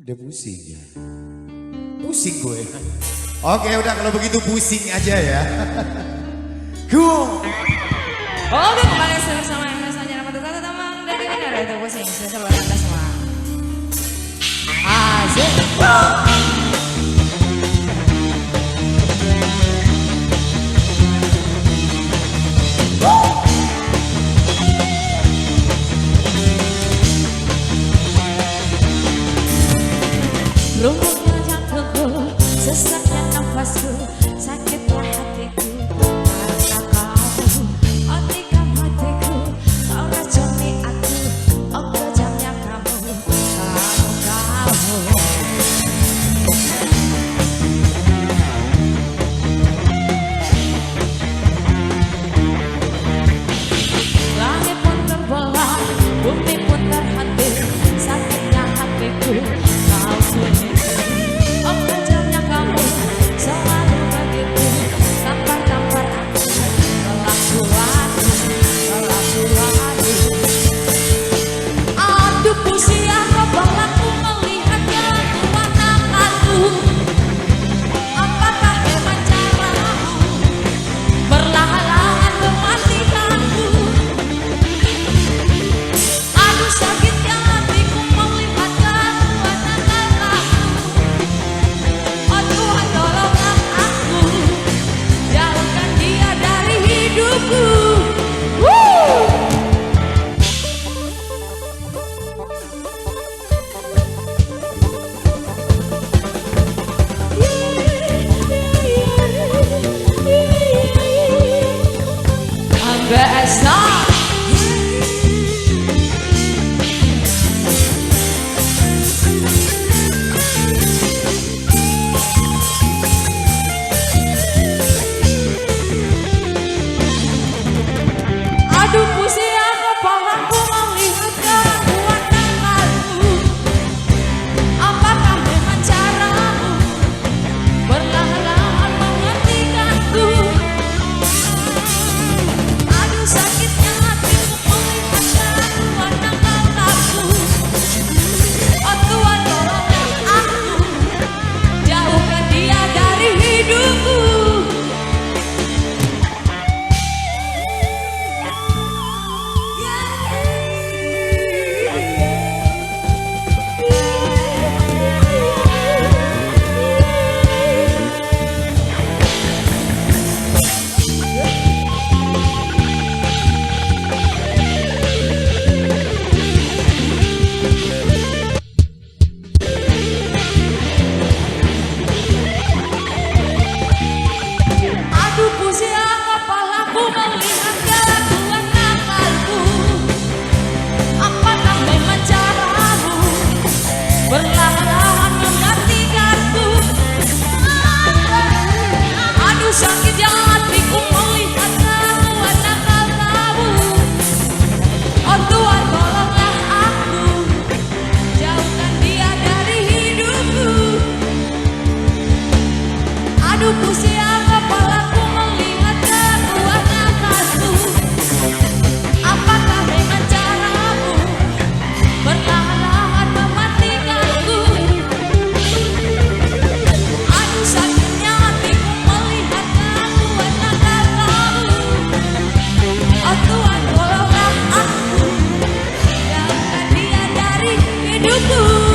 Udah pusing ya. Pusing gue. Oke udah kalau begitu pusing aja ya. Cool. Oke kembali bersama Anda saja nama Tata Tamang dari Negara itu pusing. Sesuai Anda semua. Asik. Lumpuhnya jantungku, sesaknya nafasku, sakitnya hatiku karena kau. Oh tikam hatiku, kau racuni aku, oh kejamnya kamu. Langit pun terbelah, bumi pun terhenti, sakitnya hatiku kau sendiri. Hidupku